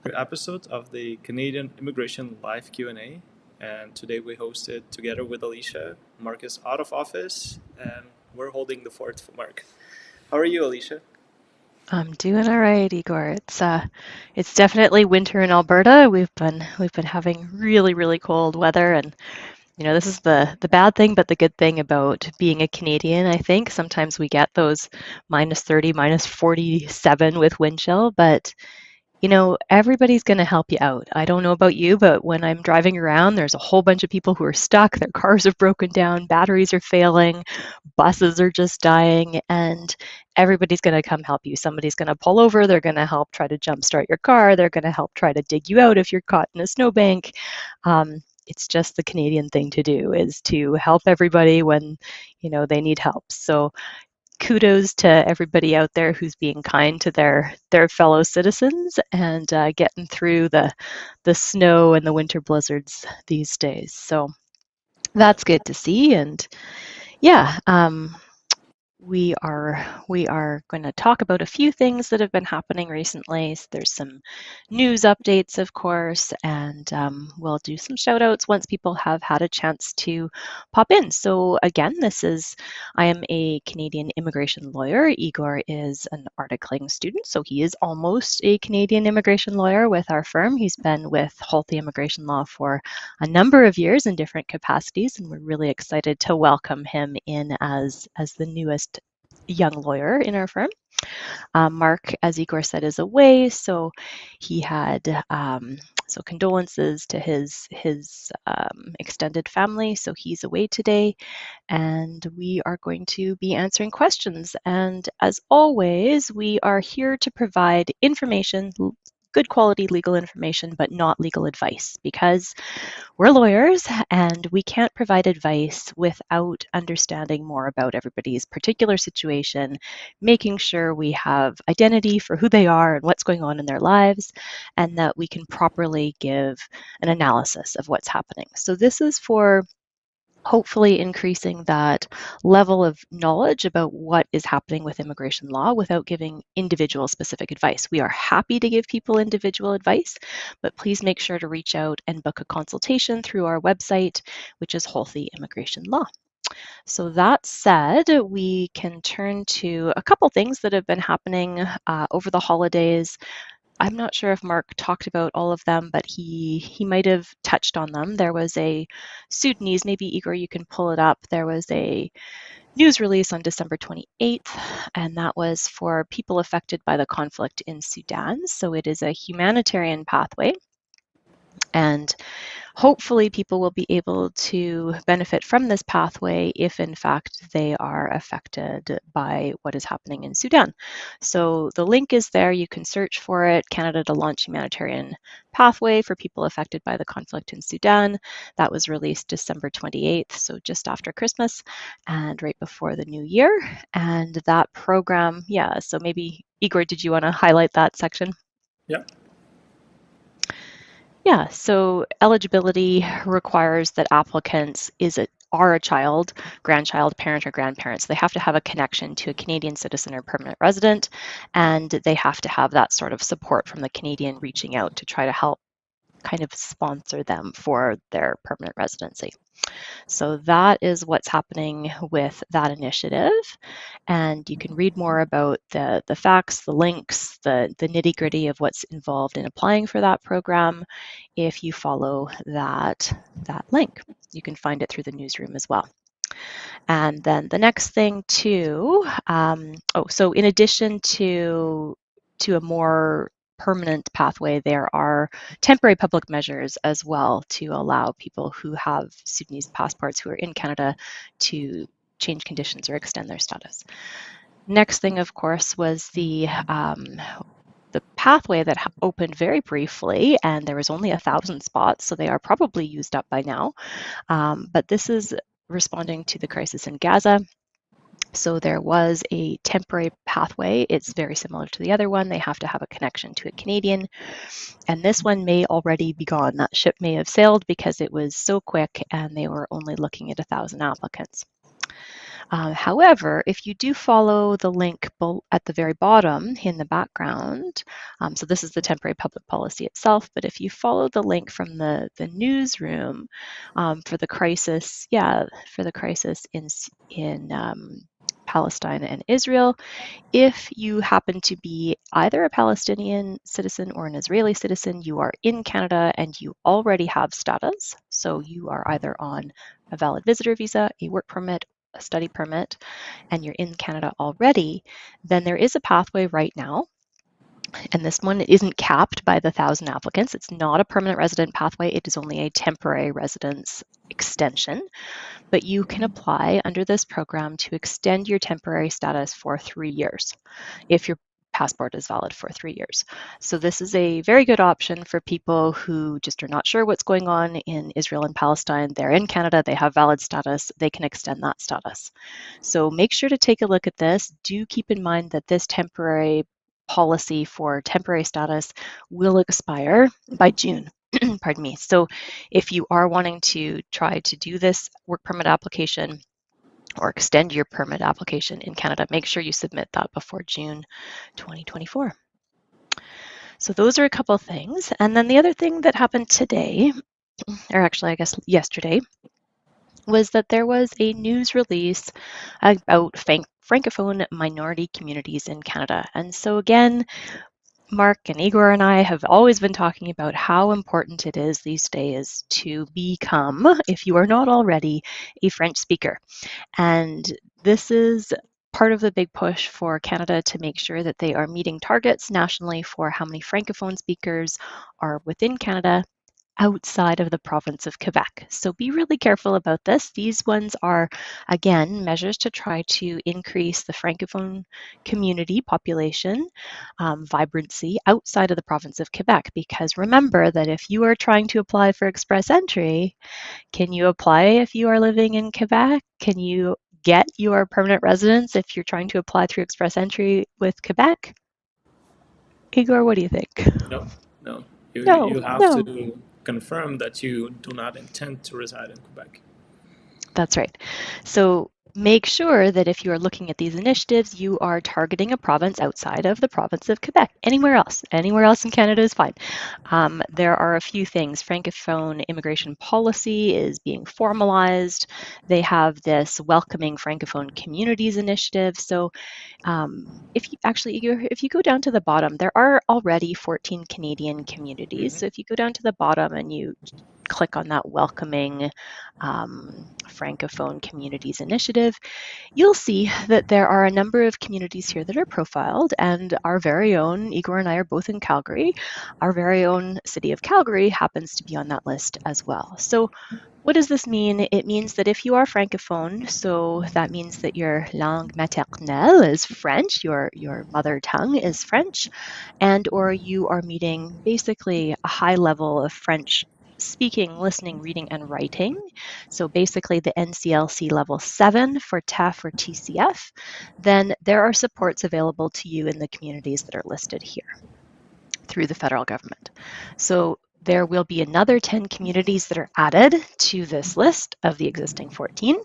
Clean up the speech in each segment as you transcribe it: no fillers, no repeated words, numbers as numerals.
episode of the Canadian Immigration Live Q&A. And today we host it together with Alicia. Mark is out of office, and we're holding the fort for Mark. How are you, Alicia? I'm doing all right, Igor. It's definitely winter in Alberta. We've been having really cold weather, and this is the bad thing, but the good thing about being a Canadian, I think sometimes we get those -30, -47 with wind chill, but everybody's going to help you out. I don't know about you, but when I'm driving around, there's a whole bunch of people who are stuck. Their cars have broken down, batteries are failing, buses are just dying, and everybody's going to come help you. Somebody's going to pull over, they're going to help try to jumpstart your car, they're going to help try to dig you out if you're caught in a snowbank. It's just the Canadian thing to do is to help everybody when they need help. So kudos to everybody out there who's being kind to their fellow citizens and getting through the snow and the winter blizzards these days. So that's good to see. And yeah, we are going to talk about a few things that have been happening recently. So there's some news updates, of course, and we'll do some shout outs once people have had a chance to pop in. So again, I am a Canadian immigration lawyer. Igor is an articling student, so he is almost a Canadian immigration lawyer with our firm. He's been with Holthe Immigration Law for a number of years in different capacities, and we're really excited to welcome him in as the newest young lawyer in our firm. Mark, as Igor said, is away, so he had so condolences to his extended family. So he's away today, and we are going to be answering questions. And as always, we are here to provide information, good quality legal information, but not legal advice, because we're lawyers and we can't provide advice without understanding more about everybody's particular situation, making sure we have identity for who they are and what's going on in their lives, and that we can properly give an analysis of what's happening. So this is for hopefully increasing that level of knowledge about what is happening with immigration law without giving individual specific advice. We are happy to give people individual advice, but please make sure to reach out and book a consultation through our website, which is Holthe Immigration Law. So that said, we can turn to a couple things that have been happening over the holidays. I'm not sure if Mark talked about all of them, but he might have touched on them. There was a Sudanese, maybe Igor, you can pull it up. There was a news release on December 28th, and that was for people affected by the conflict in Sudan. So it is a humanitarian pathway, and hopefully people will be able to benefit from this pathway if in fact they are affected by what is happening in Sudan. So the link is there, you can search for it, Canada to Launch Humanitarian Pathway for People Affected by the Conflict in Sudan. That was released December 28th, so just after Christmas and right before the new year. And that program, yeah, so maybe Igor, did you want to highlight that section? Yeah. Yeah, so eligibility requires that applicants are a child, grandchild, parent, or grandparents. They have to have a connection to a Canadian citizen or permanent resident, and they have to have that sort of support from the Canadian reaching out to try to help kind of sponsor them for their permanent residency. So that is what's happening with that initiative. And you can read more about the facts, the links, the nitty gritty of what's involved in applying for that program if you follow that link. You can find it through the newsroom as well. And then the next thing too, so in addition to a more permanent pathway, there are temporary public measures as well to allow people who have Sudanese passports who are in Canada to change conditions or extend their status. Next thing, of course, was the pathway that opened very briefly, and there was only 1,000 spots, so they are probably used up by now. But this is responding to the crisis in Gaza. So there was a temporary pathway. It's very similar to the other one. They have to have a connection to a Canadian. And this one may already be gone. That ship may have sailed because it was so quick and they were only looking at 1,000 applicants. However, if you do follow the link at the very bottom in the background, so this is the temporary public policy itself, but if you follow the link from the newsroom for the crisis, for the crisis in Palestine and Israel, if you happen to be either a Palestinian citizen or an Israeli citizen, you are in Canada and you already have status. So you are either on a valid visitor visa, a work permit, a study permit, and you're in Canada already, then there is a pathway right now. And this one isn't capped by the 1,000 applicants. It's not a permanent resident pathway. It is only a temporary residence extension. But you can apply under this program to extend your temporary status for 3 years if your passport is valid for 3 years. So this is a very good option for people who just are not sure what's going on in Israel and Palestine. They're in Canada, they have valid status, they can extend that status. So make sure to take a look at this. Do keep in mind that this temporary policy for temporary status will expire by June. Pardon me. So if you are wanting to try to do this work permit application or extend your permit application in Canada, make sure you submit that before June 2024. So those are a couple of things. And then the other thing that happened today, or actually I guess yesterday, was that there was a news release about Francophone minority communities in Canada. And so again, Mark and Igor and I have always been talking about how important it is these days to become, if you are not already, a French speaker. And this is part of the big push for Canada to make sure that they are meeting targets nationally for how many Francophone speakers are within Canada outside of the province of Quebec. So be really careful about this. These ones are, again, measures to try to increase the Francophone community population vibrancy outside of the province of Quebec. Because remember that if you are trying to apply for express entry, can you apply if you are living in Quebec? Can you get your permanent residence if you're trying to apply through express entry with Quebec? Igor, what do you think? No, no. No, You have no. to confirm that you do not intend to reside in Quebec. That's right. So make sure that if you are looking at these initiatives, you are targeting a province outside of the province of Quebec. Anywhere else in Canada is fine. There are a few things. Francophone immigration policy is being formalized. They have this welcoming Francophone communities initiative. So if you actually, if you go down to the bottom, there are already 14 Canadian communities. Mm-hmm. So if you go down to the bottom and you click on that welcoming Francophone communities initiative, you'll see that there are a number of communities here that are profiled, and our very own, Igor and I are both in Calgary, our very own city of Calgary happens to be on that list as well. So what does this mean? It means that if you are Francophone, so that means that your langue maternelle is French, your mother tongue is French, and or you are meeting basically a high level of French speaking, listening, reading, and writing. So basically the NCLC level 7 for TEF or TCF, then there are supports available to you in the communities that are listed here through the federal government. So there will be another 10 communities that are added to this list of the existing 14.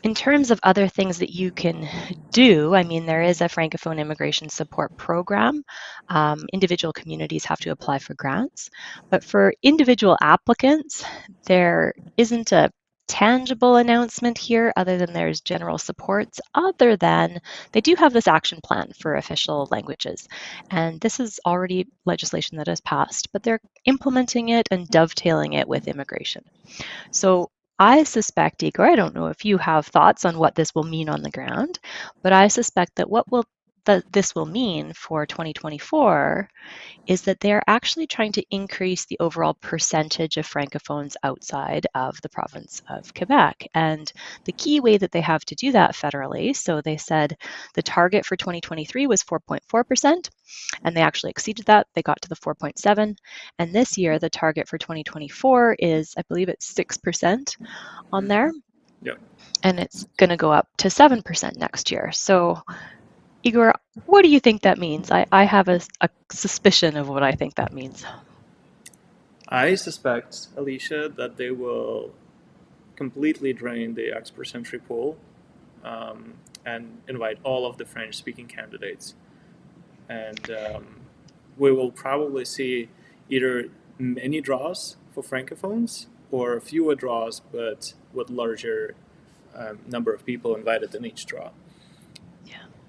In terms of other things that you can do, I mean, there is a Francophone immigration support program. Individual communities have to apply for grants, but for individual applicants, there isn't a tangible announcement here other than there's general supports, other than they do have this action plan for official languages. And this is already legislation that has passed, but they're implementing it and dovetailing it with immigration. So I suspect, Igor, I don't know if you have thoughts on what this will mean on the ground, but I suspect that this will mean for 2024 is that they're actually trying to increase the overall percentage of Francophones outside of the province of Quebec. And the key way that they have to do that federally, so they said the target for 2023 was 4.4%, and they actually exceeded that. They got to the 4.7. And this year, the target for 2024 is, I believe it's 6% on there. Yeah. And it's going to go up to 7% next year. So Igor, what do you think that means? I have a suspicion of what I think that means. I suspect, Alicia, that they will completely drain the express entry pool and invite all of the French-speaking candidates. And we will probably see either many draws for francophones or fewer draws, but with larger number of people invited in each draw.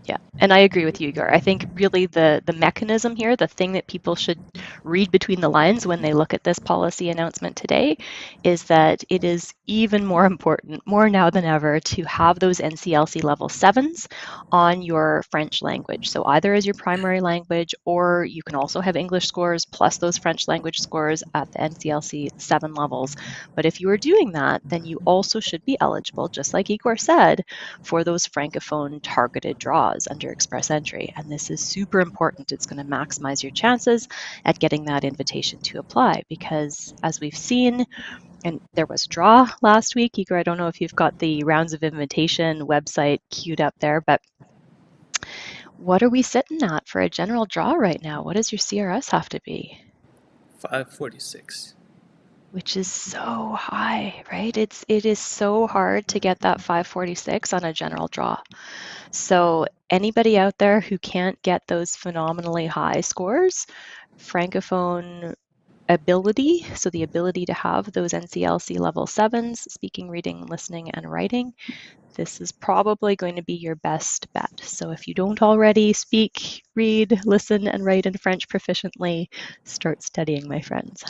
Yeah, and I agree with you, Igor. I think really the mechanism here, the thing that people should read between the lines when they look at this policy announcement today, is that it is even more important, more now than ever, to have those NCLC level 7s on your French language. So either as your primary language, or you can also have English scores plus those French language scores at the NCLC 7 levels. But if you are doing that, then you also should be eligible, just like Igor said, for those Francophone targeted draws under Express Entry. And this is super important. It's going to maximize your chances at getting that invitation to apply because, as we've seen, and there was a draw last week. Igor, I don't know if you've got the rounds of invitation website queued up there, but what are we sitting at for a general draw right now? What does your CRS have to be? 546. Which is so high, right? It is so hard to get that 546 on a general draw. So anybody out there who can't get those phenomenally high scores, Francophone ability, so the ability to have those NCLC level 7s, speaking, reading, listening, and writing, this is probably going to be your best bet. So if you don't already speak, read, listen, and write in French proficiently, start studying, my friends.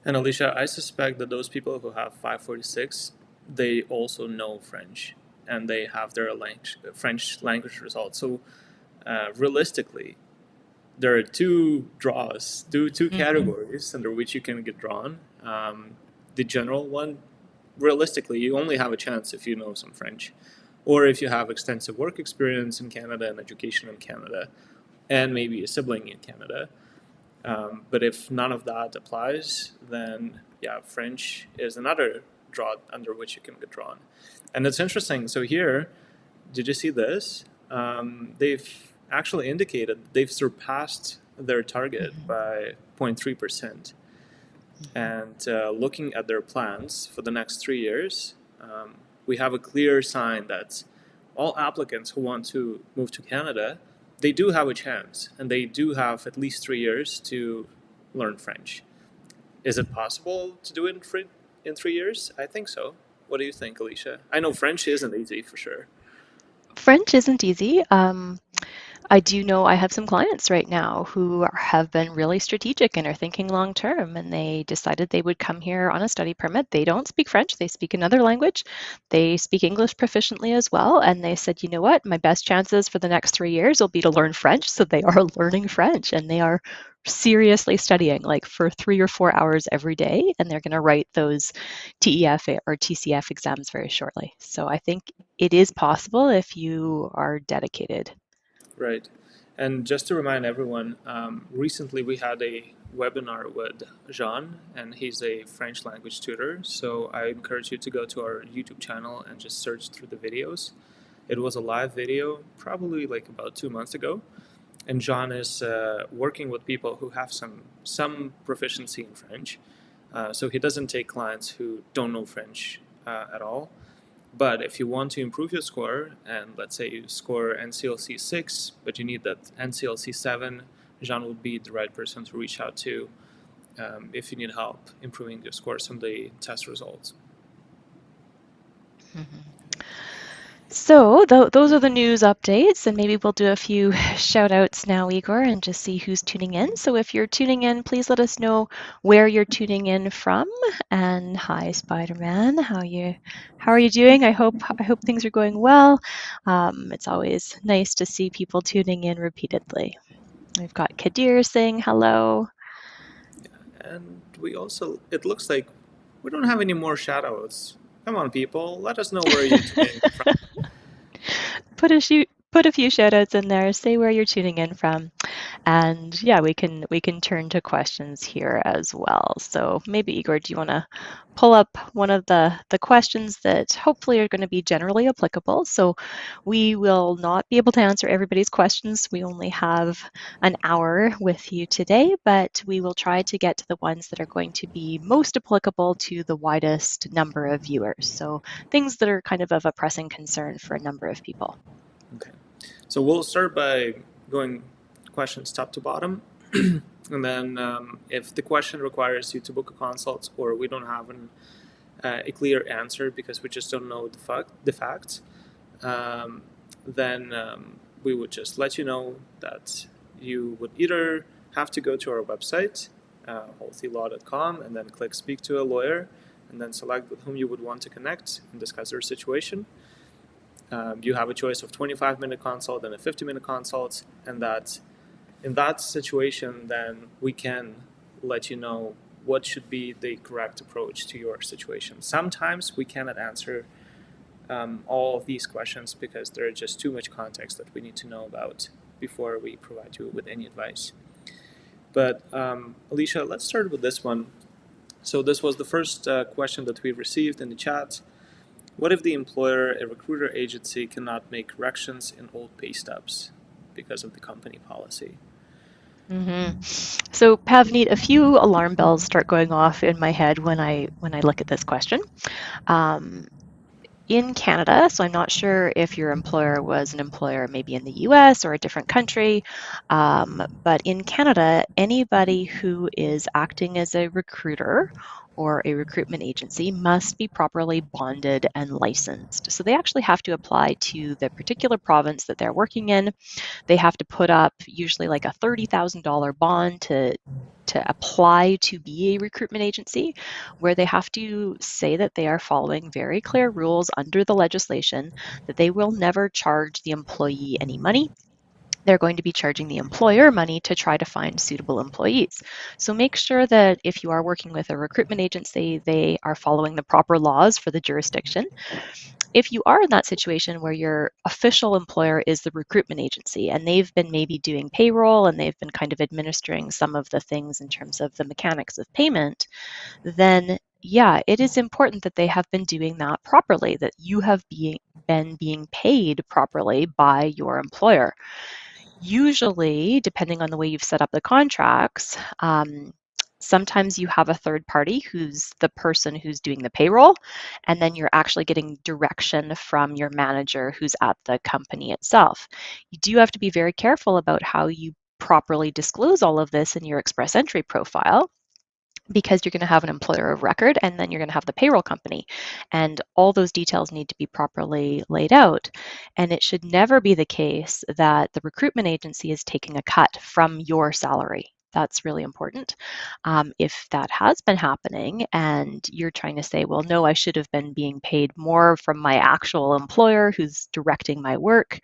And Alicia, I suspect that those people who have 546, they also know French and they have their French language results. So realistically, there are two draws, two categories under which you can get drawn. The general one, realistically, you only have a chance if you know some French, or if you have extensive work experience in Canada and education in Canada, and maybe a sibling in Canada. But if none of that applies, then yeah, French is another draw under which you can get drawn. And it's interesting. So here, did you see this? They've actually indicated they've surpassed their target by 0.3%. And looking at their plans for the next 3 years, we have a clear sign that all applicants who want to move to Canada, they do have a chance, and they do have at least 3 years to learn French. Is it possible to do it in 3 years? I think so. What do you think, Alicia? I know French isn't easy for sure. French isn't easy. I do know I have some clients right now who have been really strategic and are thinking long term, and they decided they would come here on a study permit. They don't speak French, they speak another language. They speak English proficiently as well. And they said, you know what, my best chances for the next 3 years will be to learn French. So they are learning French and they are seriously studying like for 3 or 4 hours every day. And they're going to write those TEF or TCF exams very shortly. So I think it is possible if you are dedicated. Right. And just to remind everyone, recently we had a webinar with Jean, and he's a French language tutor. So I encourage you to go to our YouTube channel and just search through the videos. It was a live video, probably like about 2 months ago. And Jean is working with people who have some proficiency in French. So he doesn't take clients who don't know French at all. But if you want to improve your score, and let's say you score NCLC 6, but you need that NCLC 7, Jean would be the right person to reach out to if you need help improving your scores on the test results. So those are the news updates, and maybe we'll do a few shout outs now, Igor, and just see who's tuning in. So if you're tuning in, please let us know where you're tuning in from. And hi, Spider-Man, how are you doing? I hope things are going well. It's always nice to see people tuning in repeatedly. We've got Kadir saying hello. And we also, it looks like we don't have any more shout outs. Come on, people, let us know where you're tuning in from. Put a few shout outs in there. Say where you're tuning in from. And yeah, we can turn to questions here as well. So maybe Igor, do you want to pull up one of the questions that hopefully are going to be generally applicable? So we will not be able to answer everybody's questions. We only have an hour with you today, but we will try to get to the ones that are going to be most applicable to the widest number of viewers. So things that are kind of a pressing concern for a number of people. Okay. So we'll start by going questions top to bottom. And then if the question requires you to book a consult or we don't have a clear answer because we just don't know the facts, then we would just let you know that you would either have to go to our website, holthelaw.com, and then click speak to a lawyer, and then select with whom you would want to connect and discuss their situation. You have a choice of 25-minute consult and a 50-minute consult, and that in that situation, then we can let you know what should be the correct approach to your situation. Sometimes we cannot answer all of these questions because there is just too much context that we need to know about before we provide you with any advice. But Alicia, let's start with this one. So this was the first question that we received in the chat. What if the employer, a recruiter agency, cannot make corrections in old pay stubs because of the company policy? So Pavneet, a few alarm bells start going off in my head when I look at this question. In Canada, so I'm not sure if your employer was an employer maybe in the US or a different country, but in Canada, anybody who is acting as a recruiter or a recruitment agency must be properly bonded and licensed. So they actually have to apply to the particular province that they're working in. They have to put up usually like a $30,000 bond to apply to be a recruitment agency, where they have to say that they are following very clear rules under the legislation, that they will never charge the employee any money. They're going to be charging the employer money to try to find suitable employees. So make sure that if you are working with a recruitment agency, they are following the proper laws for the jurisdiction. If you are in that situation where your official employer is the recruitment agency and they've been maybe doing payroll and they've been kind of administering some of the things in terms of the mechanics of payment, then yeah, it is important that they have been doing that properly, that you have been being paid properly by your employer. Usually, depending on the way you've set up the contracts, sometimes you have a third party who's the person who's doing the payroll, and then you're actually getting direction from your manager who's at the company itself. You do have to be very careful about how you properly disclose all of this in your express entry profile, because you're going to have an employer of record and then you're going to have the payroll company, and all those details need to be properly laid out. And it should never be the case that the recruitment agency is taking a cut from your salary. That's really important. If that has been happening and you're trying to say, well, no, I should have been being paid more from my actual employer who's directing my work,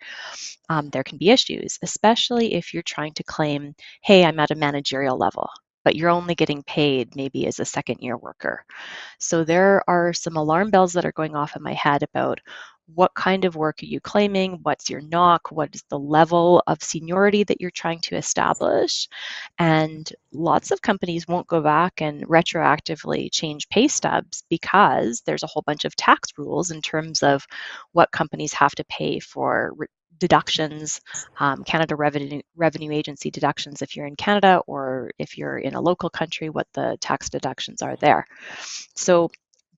there can be issues, especially if you're trying to claim, hey, I'm at a managerial level, but you're only getting paid maybe as a second year worker. So there are some alarm bells that are going off in my head about what kind of work are you claiming? What's your knock? What is the level of seniority that you're trying to establish? And lots of companies won't go back and retroactively change pay stubs because there's a whole bunch of tax rules in terms of what companies have to pay for deductions, Canada Revenue Agency deductions if you're in Canada, or if you're in a local country, what the tax deductions are there. So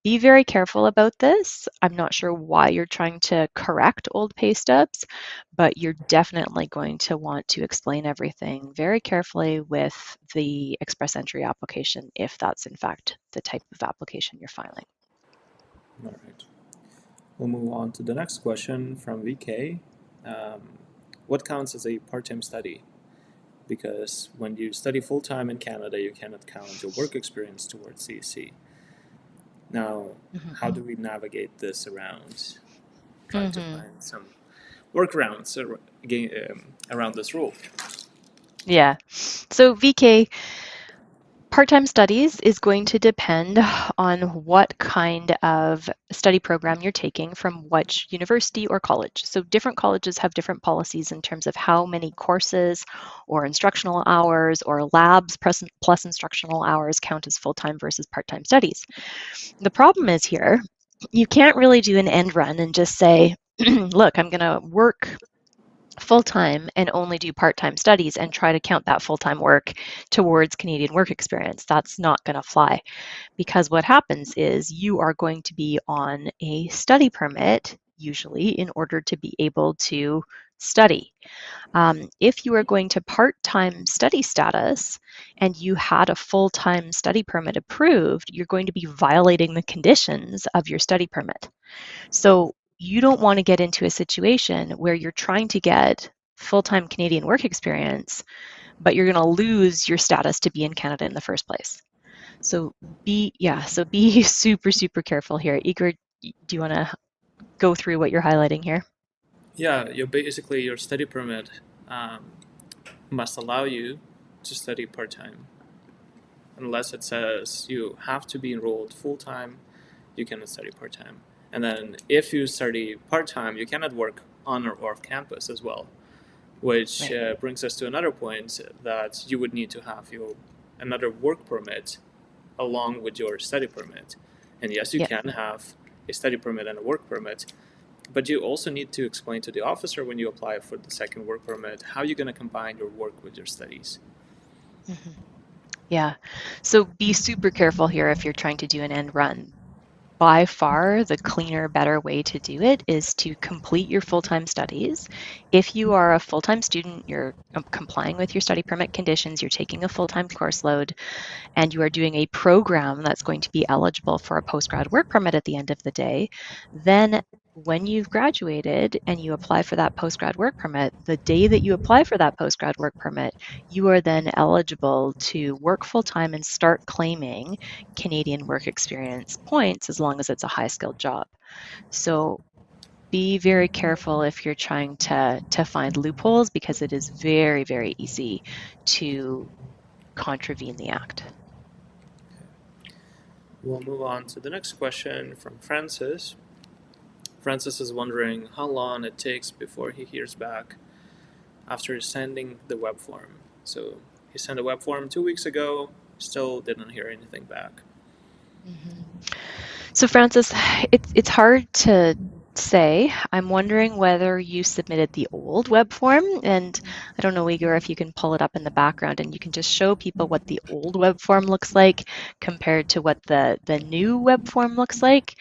be very careful about this. I'm not sure why you're trying to correct old pay stubs, but you're definitely going to want to explain everything very carefully with the express entry application, if that's in fact the type of application you're filing. All right. We'll move on to the next question from VK. What counts as a part-time study? Because when you study full-time in Canada, you cannot count your work experience towards CSC. Now, how do we navigate this around? Trying to find some workarounds around this rule. Yeah. So VK, Part-time studies is going to depend on what kind of study program you're taking from which university or college. So different colleges have different policies in terms of how many courses or instructional hours or labs plus instructional hours count as full-time versus part-time studies. The problem is here, you can't really do an end run and just say, look, I'm going to work full-time and only do part-time studies and try to count that full-time work towards Canadian work experience. That's not going to fly, because what happens is you are going to be on a study permit, usually, in order to be able to study. If you are going to part-time study status and you had a full-time study permit approved, you're going to be violating the conditions of your study permit. So you don't want to get into a situation where you're trying to get full-time Canadian work experience, but you're going to lose your status to be in Canada in the first place. So be super, super careful here. Igor, do you want to go through what you're highlighting here? Yeah, your study permit um, must allow you to study part time. Unless it says you have to be enrolled full time, you cannot study part time. And then if you study part time, you cannot work on or off campus as well, which Right. brings us to another point that you would need to have another work permit along with your study permit. And yes, you Yeah. can have a study permit and a work permit, but you also need to explain to the officer when you apply for the second work permit how you're going to combine your work with your studies. Mm-hmm. Yeah. So be super careful here if you're trying to do an end run. By far, the cleaner, better way to do it is to complete your full-time studies. If you are a full-time student, you're complying with your study permit conditions, you're taking a full-time course load, and you are doing a program that's going to be eligible for a postgrad work permit at the end of the day, then when you've graduated and you apply for that postgrad work permit, the day that you apply for that postgrad work permit, you are then eligible to work full time and start claiming Canadian work experience points as long as it's a high skilled job. So be very careful if you're trying to find loopholes, because it is very, very easy to contravene the act. We'll move on to the next question from Francis. Francis is wondering how long it takes before he hears back after sending the web form. So he sent a web form 2 weeks ago, still didn't hear anything back. Mhm. So Francis, it's hard to say. I'm wondering whether you submitted the old web form, and I don't know, Igor, if you can pull it up in the background and you can just show people what the old web form looks like compared to what the new web form looks like.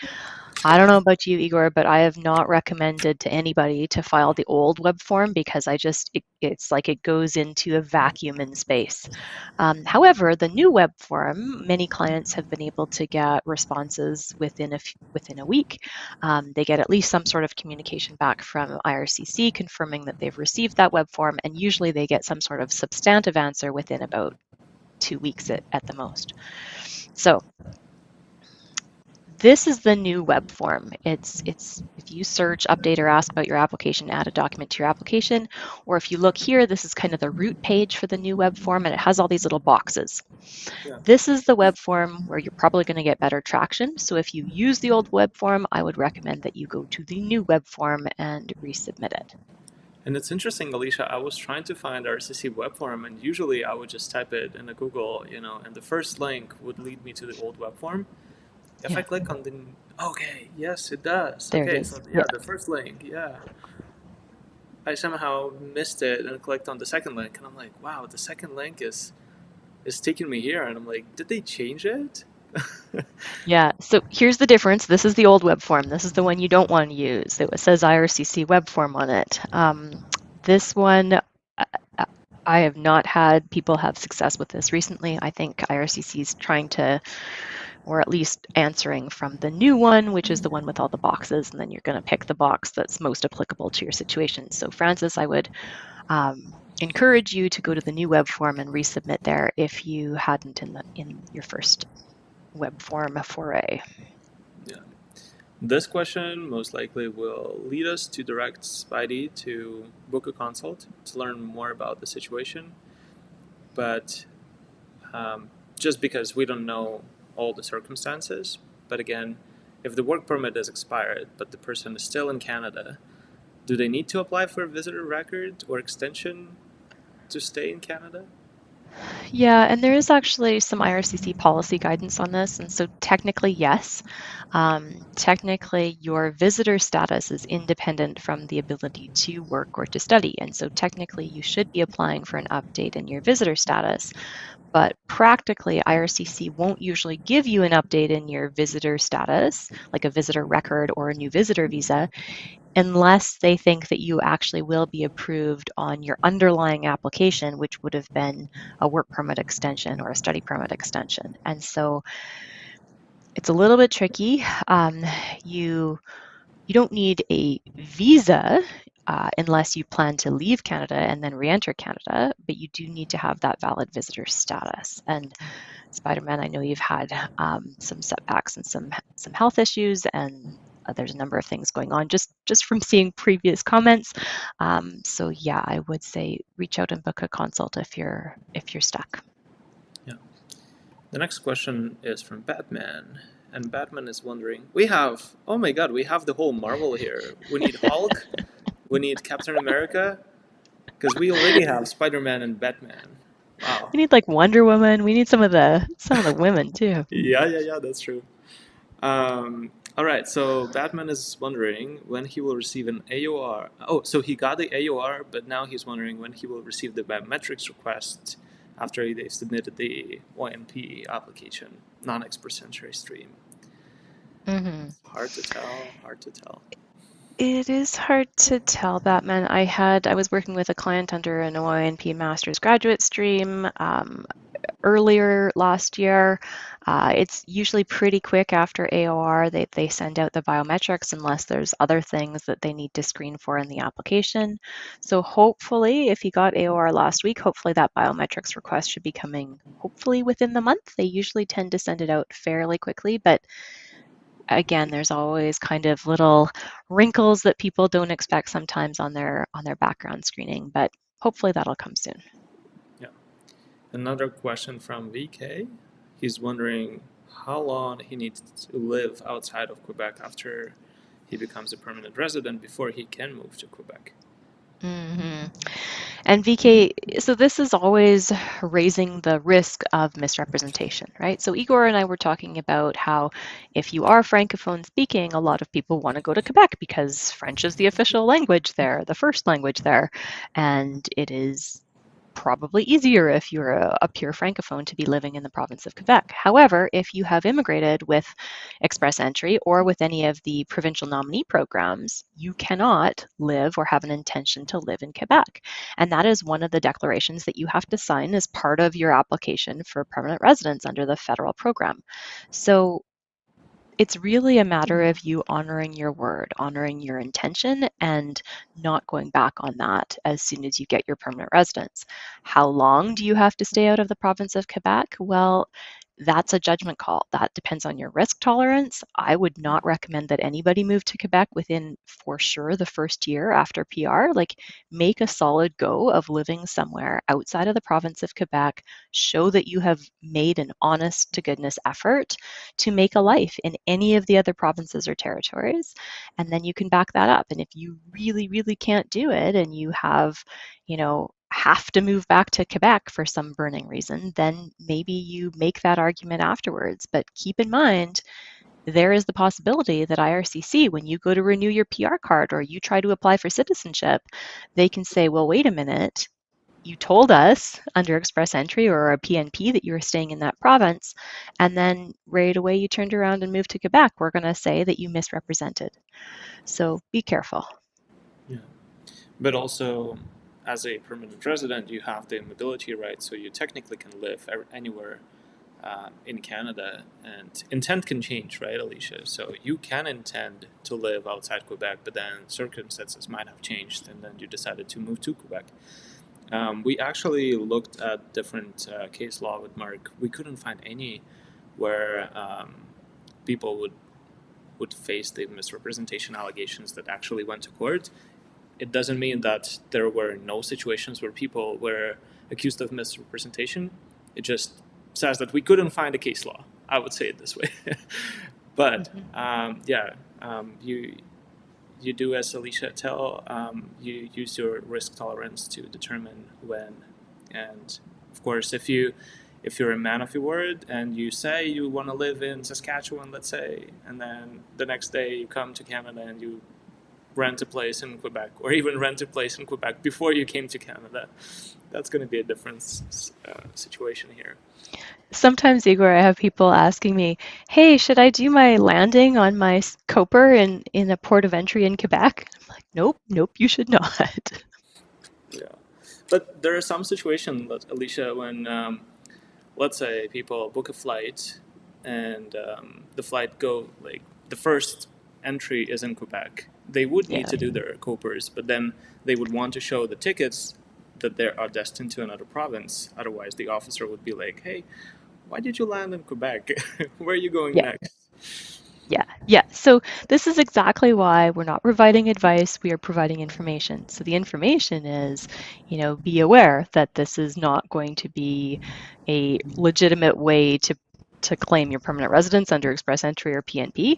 I don't know about you, Igor, but I have not recommended to anybody to file the old web form, because it's like it goes into a vacuum in space. However, the new web form, many clients have been able to get responses within a week. They get at least some sort of communication back from IRCC confirming that they've received that web form, and usually they get some sort of substantive answer within about 2 weeks at the most. So this is the new web form. It's if you search, update, or ask about your application, add a document to your application, or if you look here, this is kind of the root page for the new web form, and it has all these little boxes. Yeah. This is the web form where you're probably going to get better traction. So if you use the old web form, I would recommend that you go to the new web form and resubmit it. And it's interesting, Alicia, I was trying to find RCC web form, and usually I would just type it in a Google, and the first link would lead me to the old web form. If I Yeah, click on okay, yes, it does. there it Okay, is. so Yeah. yeah, the first link, yeah. I somehow missed it and clicked on the second link, and I'm like, wow, the second link is taking me here, and I'm like, did they change it? Yeah, so here's the difference. This is the old web form. This is the one you don't want to use. It says IRCC web form on it. This one, I have not had people have success with this recently. I think IRCC is trying to, or at least answering from the new one, which is the one with all the boxes, and then you're going to pick the box that's most applicable to your situation. So Francis, I would encourage you to go to the new web form and resubmit there if you hadn't in your first web form foray. Yeah. This question most likely will lead us to direct Spidey to book a consult to learn more about the situation. But just because we don't know all the circumstances. But again, if the work permit is expired, but the person is still in Canada, do they need to apply for a visitor record or extension to stay in Canada? Yeah, and there is actually some IRCC policy guidance on this. And so technically, yes. Technically, your visitor status is independent from the ability to work or to study. And so technically, you should be applying for an update in your visitor status. But practically, IRCC won't usually give you an update in your visitor status, like a visitor record or a new visitor visa, unless they think that you actually will be approved on your underlying application, which would have been a work permit extension or a study permit extension. And so it's a little bit tricky. You don't need a visa unless you plan to leave Canada and then re-enter Canada, but you do need to have that valid visitor status. And Spider-Man, I know you've had some setbacks and some health issues, and there's a number of things going on just from seeing previous comments. So yeah, I would say reach out and book a consult if you're stuck. Yeah. The next question is from Batman. And Batman is wondering, we have the whole Marvel here. We need Hulk, we need Captain America, because we already have Spider-Man and Batman. Wow. We need like Wonder Woman. We need some of the women too. Yeah, that's true. All right, so Batman is wondering when he will receive an AOR. Oh, so he got the AOR, but now he's wondering when he will receive the biometrics request after they submitted the YNP application, non-express entry stream. Mm-hmm. Hard to tell. It is hard to tell, Batman. I was working with a client under an OINP Master's Graduate Stream earlier last year. It's usually pretty quick after AOR. They send out the biometrics unless there's other things that they need to screen for in the application. So hopefully, if you got AOR last week, hopefully that biometrics request should be coming hopefully within the month. They usually tend to send it out fairly quickly, but again, there's always kind of little wrinkles that people don't expect sometimes on their background screening, but hopefully that'll come soon. Yeah. Another question from VK. He's wondering how long he needs to live outside of Quebec after he becomes a permanent resident before he can move to Quebec. Mm-hmm. And VK, so this is always raising the risk of misrepresentation, right? So Igor and I were talking about how if you are Francophone speaking, a lot of people want to go to Quebec because French is the official language there, the first language there, and it is probably easier if you're a pure Francophone to be living in the province of Quebec. However, if you have immigrated with express entry or with any of the provincial nominee programs, you cannot live or have an intention to live in Quebec. And that is one of the declarations that you have to sign as part of your application for permanent residence under the federal program. So it's really a matter of you honoring your word, honoring your intention, and not going back on that as soon as you get your permanent residence. How long do you have to stay out of the province of Quebec? Well, that's a judgment call. That depends on your risk tolerance. I would not recommend that anybody move to Quebec within, for sure, the first year after PR. Like, make a solid go of living somewhere outside of the province of Quebec. Show that you have made an honest to goodness effort to make a life in any of the other provinces or territories. And then you can back that up. And if you really, really can't do it and you have to move back to Quebec for some burning reason, then maybe you make that argument afterwards. But keep in mind, there is the possibility that IRCC, when you go to renew your PR card or you try to apply for citizenship, they can say, well, wait a minute, you told us under express entry or a PNP that you were staying in that province, and then right away you turned around and moved to Quebec. We're going to say that you misrepresented. So be careful. Yeah. But also, as a permanent resident, you have the mobility right, so you technically can live anywhere in Canada, and intent can change, right, Alicia? So you can intend to live outside Quebec, but then circumstances might have changed, and then you decided to move to Quebec. We actually looked at different case law with Mark. We couldn't find any where people would face the misrepresentation allegations that actually went to court. It doesn't mean that there were no situations where people were accused of misrepresentation. It just says that we couldn't find a case law. I would say it this way. But you do as Alicia tell. You use your risk tolerance to determine when, and of course, if you're a man of your word and you say you want to live in Saskatchewan, let's say, and then the next day you come to Canada and you rent a place in Quebec, or even rent a place in Quebec before you came to Canada, that's going to be a different situation here. Sometimes, Igor, I have people asking me, hey, should I do my landing on my Coper in a port of entry in Quebec? I'm like, nope, you should not. Yeah. But there are some situations, Alicia, when let's say people book a flight and the flight the first entry is in Quebec. They would need Yeah. to do their Copers, but then they would want to show the tickets that they are destined to another province. Otherwise, the officer would be like, hey, why did you land in Quebec? Where are you going Yeah. next? Yeah. So this is exactly why we're not providing advice, we are providing information. So the information is, be aware that this is not going to be a legitimate way to claim your permanent residence under express entry or PNP.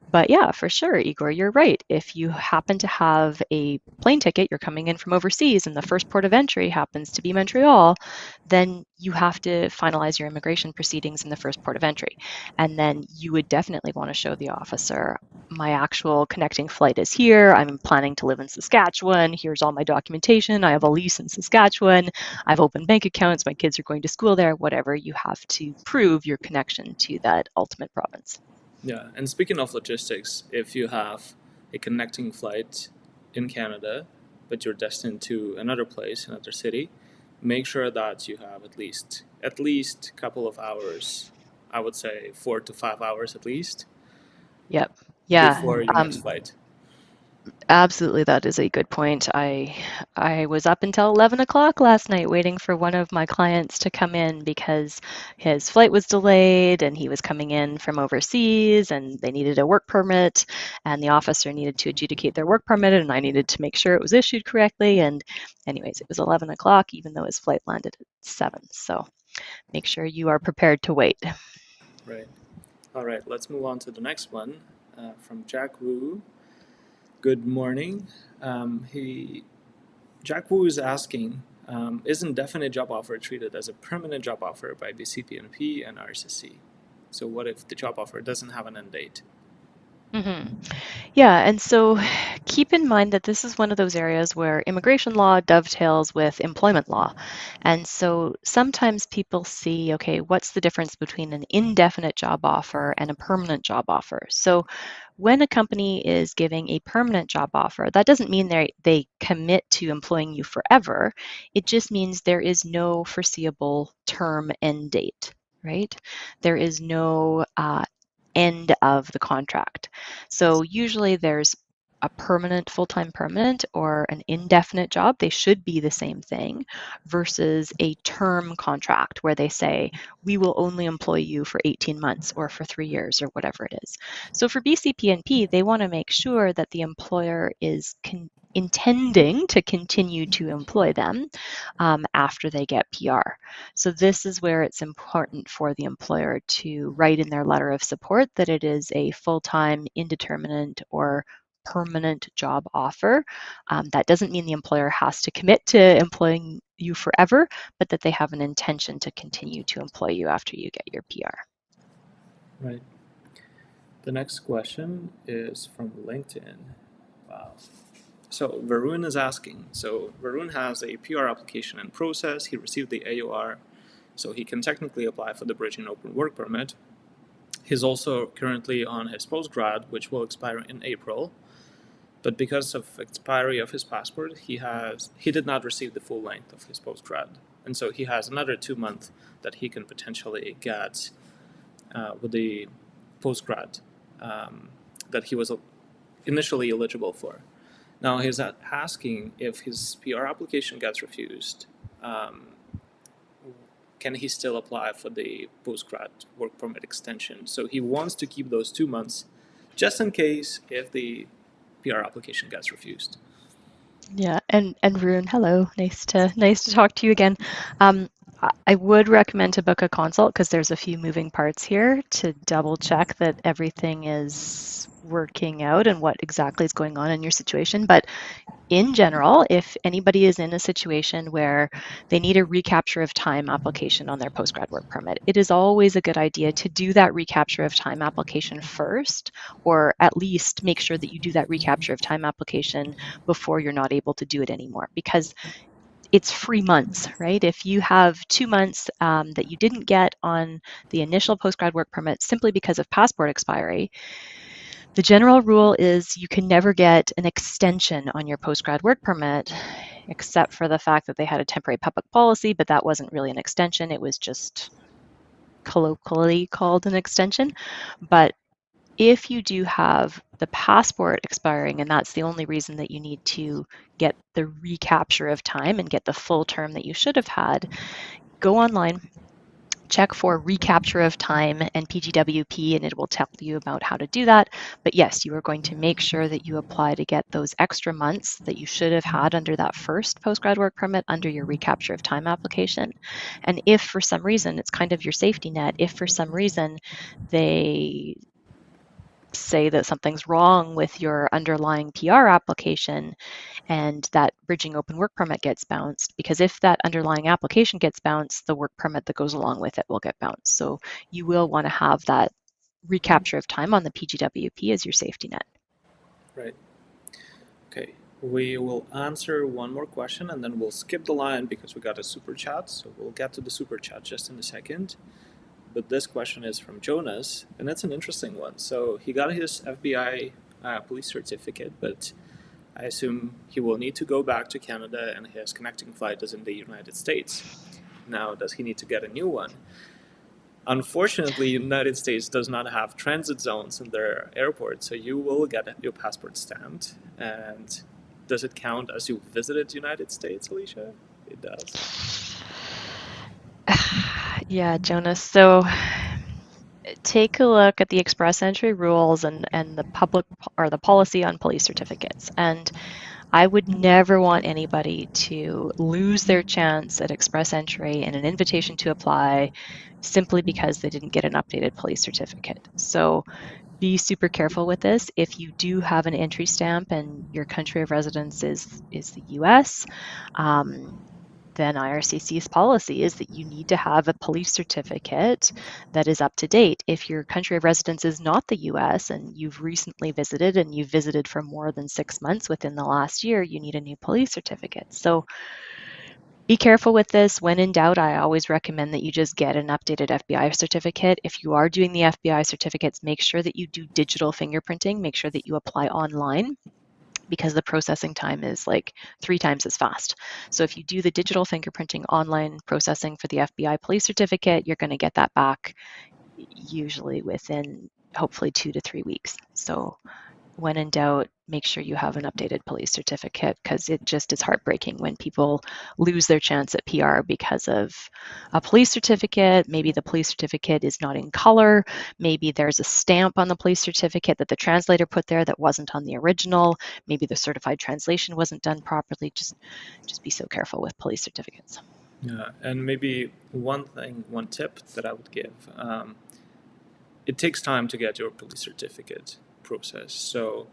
But yeah, for sure, Igor, you're right. If you happen to have a plane ticket, you're coming in from overseas and the first port of entry happens to be Montreal, then you have to finalize your immigration proceedings in the first port of entry. And then you would definitely want to show the officer, my actual connecting flight is here. I'm planning to live in Saskatchewan. Here's all my documentation. I have a lease in Saskatchewan. I've opened bank accounts. My kids are going to school there. Whatever, you have to prove your connection to that ultimate province. Yeah, and speaking of logistics, if you have a connecting flight in Canada, but you're destined to another place, another city, make sure that you have at least a couple of hours. I would say 4 to 5 hours at least Yep. Yeah. before your next flight. Absolutely, that is a good point. I was up until 11 o'clock last night waiting for one of my clients to come in because his flight was delayed and he was coming in from overseas and they needed a work permit and the officer needed to adjudicate their work permit and I needed to make sure it was issued correctly. And anyways, it was 11 o'clock even though his flight landed at 7. So make sure you are prepared to wait. Right. All right, let's move on to the next one from Jack Wu. Good morning. Jack Wu is asking, is indefinite job offer treated as a permanent job offer by BCPNP and RCC? So what if the job offer doesn't have an end date? Yeah, and so keep in mind that this is one of those areas where immigration law dovetails with employment law. And so sometimes people see, okay, what's the difference between an indefinite job offer and a permanent job offer? So when a company is giving a permanent job offer, that doesn't mean they commit to employing you forever. It just means there is no foreseeable term end date, right? There is no end of the contract. So usually there's a permanent, full-time permanent, or an indefinite job. They should be the same thing versus a term contract where they say, we will only employ you for 18 months or for 3 years or whatever it is. So for BCPNP, they want to make sure that the employer is intending to continue to employ them after they get PR. So this is where it's important for the employer to write in their letter of support that it is a full-time, indeterminate, or permanent job offer. That doesn't mean the employer has to commit to employing you forever, but that they have an intention to continue to employ you after you get your PR. Right. The next question is from LinkedIn. Wow. So Varun is asking. So Varun has a PR application in process. He received the AOR, so he can technically apply for the Bridging Open Work Permit. He's also currently on his postgrad, which will expire in April. But because of expiry of his passport, he did not receive the full length of his postgrad, and so he has another 2 months that he can potentially get with the postgrad that he was initially eligible for. Now he's asking if his PR application gets refused, can he still apply for the postgrad work permit extension? So he wants to keep those 2 months just in case if the PR application gets refused. Yeah, and Varun, hello, nice to talk to you again. I would recommend to book a consult because there's a few moving parts here to double check that everything is working out and what exactly is going on in your situation. But in general, if anybody is in a situation where they need a recapture of time application on their postgrad work permit, it is always a good idea to do that recapture of time application first, or at least make sure that you do that recapture of time application before you're not able to do it anymore, because it's free months, right? If you have 2 months that you didn't get on the initial postgrad work permit simply because of passport expiry, the general rule is you can never get an extension on your postgrad work permit, except for the fact that they had a temporary public policy, but that wasn't really an extension. It was just colloquially called an extension. But if you do have the passport expiring, and that's the only reason that you need to get the recapture of time and get the full term that you should have had, go online, check for recapture of time and PGWP, and it will tell you about how to do that. But yes, you are going to make sure that you apply to get those extra months that you should have had under that first postgrad work permit under your recapture of time application. And if for some reason, it's kind of your safety net, if for some reason they say that something's wrong with your underlying PR application and that bridging open work permit gets bounced, because if that underlying application gets bounced, the work permit that goes along with it will get bounced. So you will want to have that recapture of time on the PGWP as your safety net. Right. Okay. We will answer one more question and then we'll skip the line because we got a super chat. So we'll get to the super chat just in a second. But this question is from Jonas, and it's an interesting one. So he got his FBI police certificate, but I assume he will need to go back to Canada and his connecting flight is in the United States. Now, does he need to get a new one? Unfortunately, the United States does not have transit zones in their airport, so you will get your passport stamped. And does it count as you visited the United States, Alicia? It does. Yeah, Jonas. So take a look at the express entry rules and the public or the policy on police certificates. And I would never want anybody to lose their chance at express entry and an invitation to apply simply because they didn't get an updated police certificate. So be super careful with this. If you do have an entry stamp and your country of residence is the US, then IRCC's policy is that you need to have a police certificate that is up to date. If your country of residence is not the US and you've recently visited and you've visited for more than 6 months within the last year, you need a new police certificate. So be careful with this. When in doubt, I always recommend that you just get an updated FBI certificate. If you are doing the FBI certificates, make sure that you do digital fingerprinting. Make sure that you apply online, because the processing time is like 3 times as fast. So if you do the digital fingerprinting online processing for the FBI police certificate, you're going to get that back usually within hopefully 2 to 3 weeks. So when in doubt, make sure you have an updated police certificate, because it just is heartbreaking when people lose their chance at PR because of a police certificate. Maybe the police certificate is not in color. Maybe there's a stamp on the police certificate that the translator put there that wasn't on the original. Maybe the certified translation wasn't done properly. Just be so careful with police certificates. Yeah, and maybe one tip that I would give, it takes time to get your police certificate processed. So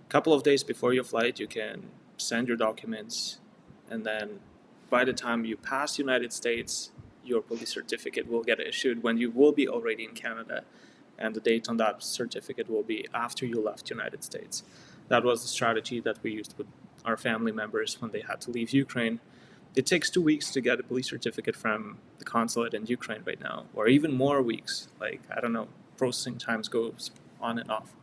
a couple of days before your flight, you can send your documents, and then by the time you pass the United States, your police certificate will get issued when you will be already in Canada, and the date on that certificate will be after you left the United States. That was the strategy that we used with our family members when they had to leave Ukraine. It takes 2 weeks to get a police certificate from the consulate in Ukraine right now, or even more weeks. Like, I don't know, processing times goes on and off.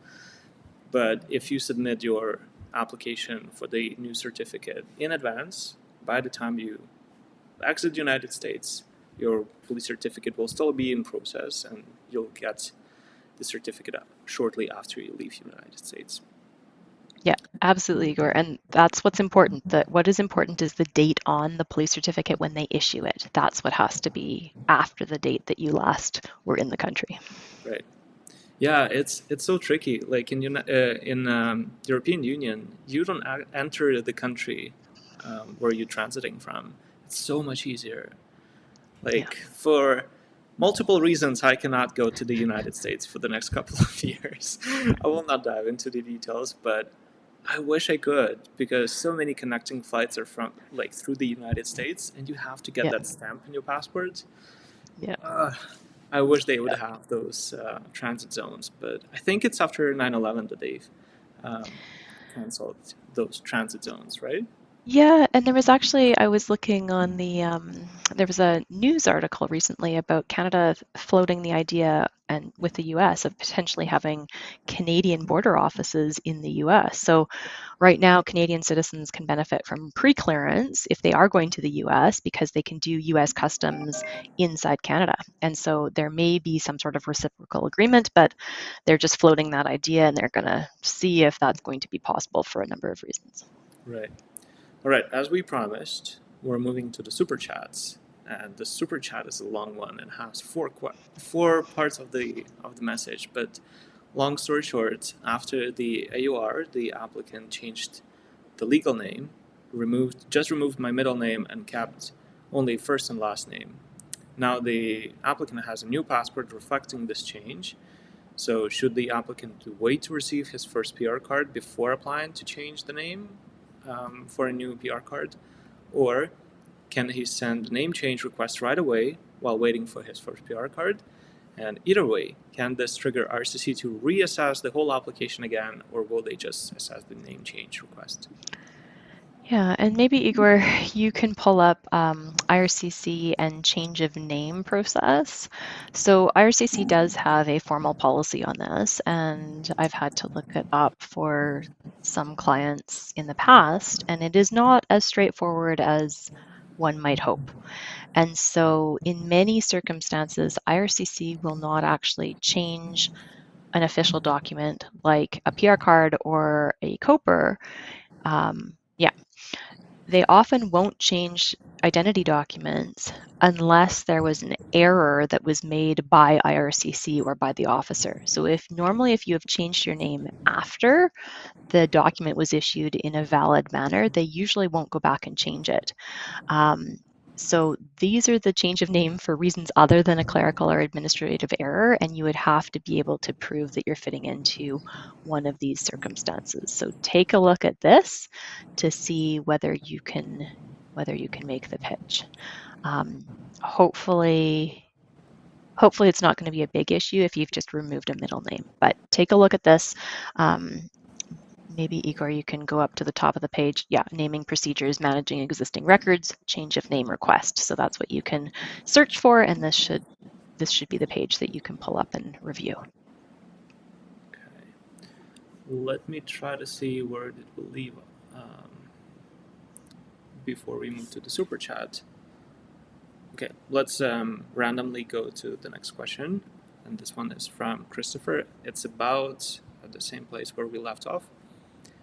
But if you submit your application for the new certificate in advance, by the time you exit the United States, your police certificate will still be in process and you'll get the certificate shortly after you leave the United States. Yeah, absolutely, Igor. And that's what's important. What is important is the date on the police certificate when they issue it. That's what has to be after the date that you last were in the country. Right. Yeah, it's so tricky. Like in European Union, you don't enter the country where you're transiting from. It's so much easier. Yeah. Like, for multiple reasons, I cannot go to the United States for the next couple of years. I will not dive into the details, but I wish I could, because so many connecting flights are from, like, through the United States, and you have to get Yeah. that stamp in your passport. Yeah. Uh, I wish they would have those transit zones, but I think it's after 9/11 that they've um, canceled those transit zones, right? Yeah, and there was actually, I was looking on there was a news article recently about Canada floating the idea and with the US of potentially having Canadian border offices in the US. So right now, Canadian citizens can benefit from pre-clearance if they are going to the US because they can do US customs inside Canada. And so there may be some sort of reciprocal agreement, but they're just floating that idea and they're going to see if that's going to be possible for a number of reasons. Right. All right, as we promised, we're moving to the super chats, and the super chat is a long one and has four parts of the message. But long story short, after the AUR, the applicant changed the legal name, removed my middle name, and kept only first and last name. Now the applicant has a new passport reflecting this change. So should the applicant wait to receive his first PR card before applying to change the name for a new PR card? Or can he send the name change request right away while waiting for his first PR card? And either way, can this trigger RCC to reassess the whole application again, or will they just assess the name change request? Yeah, and maybe Igor, you can pull up IRCC and change of name process. So IRCC does have a formal policy on this, and I've had to look it up for some clients in the past, and it is not as straightforward as one might hope. And so in many circumstances, IRCC will not actually change an official document like a PR card or a COPR. Yeah, they often won't change identity documents unless there was an error that was made by IRCC or by the officer. So if you have changed your name after the document was issued in a valid manner, they usually won't go back and change it. Um, so these are the change of name for reasons other than a clerical or administrative error, and you would have to be able to prove that you're fitting into one of these circumstances. So take a look at this to see whether you can make the pitch. Hopefully, it's not going to be a big issue if you've just removed a middle name. But take a look at this. Maybe Igor, you can go up to the top of the page. Yeah, naming procedures, managing existing records, change of name request. So that's what you can search for, and this should be the page that you can pull up and review. Okay. Let me try to see where it will leave before we move to the super chat. Okay, let's randomly go to the next question. And this one is from Christopher. It's about at the same place where we left off.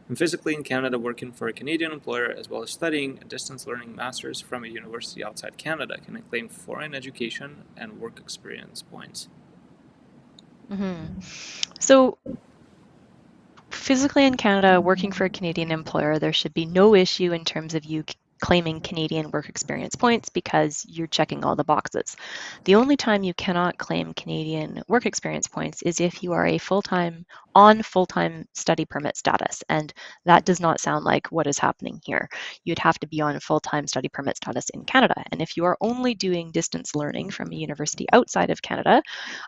I'm physically in Canada working for a Canadian employer as well as studying a distance learning master's from a university outside Canada. Can I claim foreign education and work experience points? So physically in Canada, working for a Canadian employer, there should be no issue in terms of you claiming Canadian work experience points because you're checking all the boxes. The only time you cannot claim Canadian work experience points is if you are a full-time study permit status, and that does not sound like what is happening here. You'd have to be on full-time study permit status in Canada, and if you are only doing distance learning from a university outside of Canada,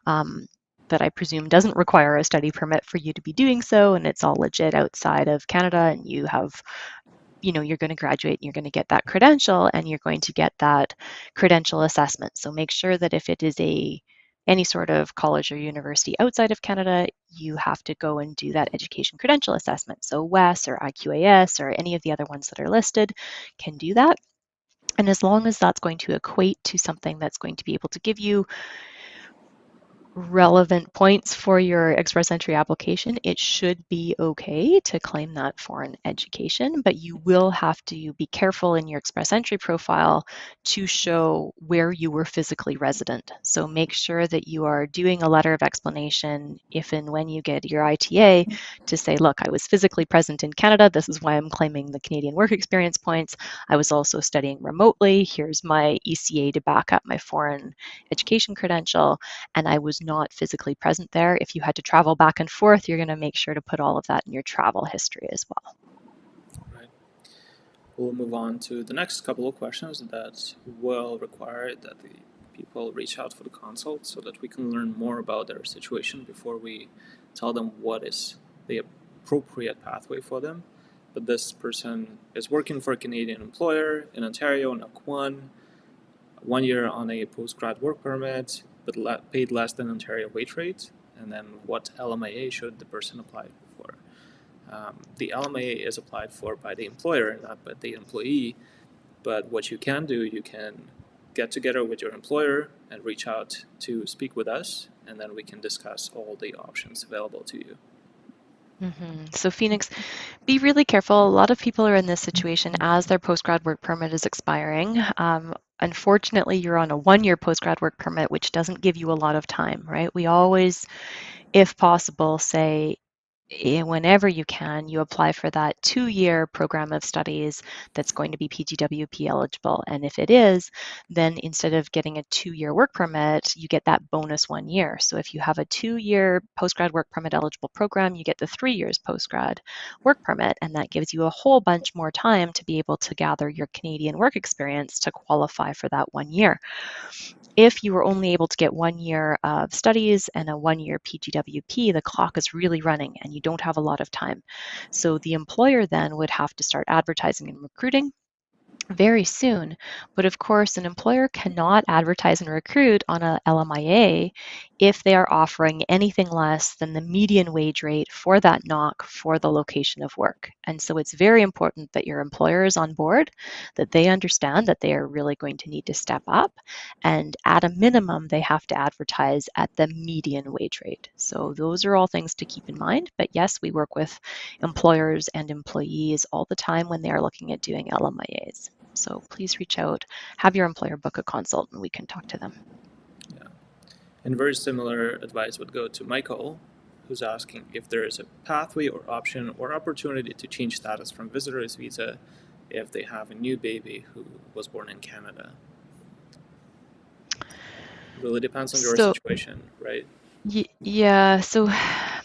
that I presume doesn't require a study permit for you to be doing so, and it's all legit outside of Canada, and you have, you're going to graduate and you're going to get that credential and you're going to get that credential assessment. So make sure that if it is any sort of college or university outside of Canada, you have to go and do that education credential assessment. So WES or IQAS or any of the other ones that are listed can do that. And as long as that's going to equate to something that's going to be able to give you relevant points for your express entry application, it should be okay to claim that foreign education, but you will have to be careful in your express entry profile to show where you were physically resident. So make sure that you are doing a letter of explanation if and when you get your ITA to say, look, I was physically present in Canada. This is why I'm claiming the Canadian work experience points. I was also studying remotely. Here's my ECA to back up my foreign education credential, and I was not physically present there. If you had to travel back and forth, you're going to make sure to put all of that in your travel history as well. Right. We'll move on to the next couple of questions that will require that the people reach out for the consult so that we can learn more about their situation before we tell them what is the appropriate pathway for them. But this person is working for a Canadian employer in Ontario, NUC 1 year on a postgrad work permit, but paid less than Ontario wage rate. And then what LMIA should the person apply for? The LMIA is applied for by the employer, not by the employee. But what you can do, you can get together with your employer and reach out to speak with us, and then we can discuss all the options available to you. So Phoenix, be really careful. A lot of people are in this situation as their postgrad work permit is expiring. Unfortunately, you're on a 1-year postgrad work permit, which doesn't give you a lot of time, right? We always, if possible, say whenever you can, you apply for that 2-year program of studies that's going to be PGWP eligible. And if it is, then instead of getting a 2-year work permit, you get that bonus 1 year. So if you have a 2-year postgrad work permit eligible program, you get the 3 years postgrad work permit, and that gives you a whole bunch more time to be able to gather your Canadian work experience to qualify for that 1 year. If you were only able to get 1 year of studies and a 1-year PGWP, the clock is really running and you don't have a lot of time. So the employer then would have to start advertising and recruiting very soon. But of course, an employer cannot advertise and recruit on a LMIA if they are offering anything less than the median wage rate for that NOC for the location of work. And so it's very important that your employer is on board, that they understand that they are really going to need to step up. And at a minimum, they have to advertise at the median wage rate. So those are all things to keep in mind. But yes, we work with employers and employees all the time when they are looking at doing LMIAs. So please reach out, have your employer book a consult, and we can talk to them. Yeah. And very similar advice would go to Michael, who's asking if there is a pathway or option or opportunity to change status from visitor's visa if they have a new baby who was born in Canada. Really depends on your situation, right? Yeah, so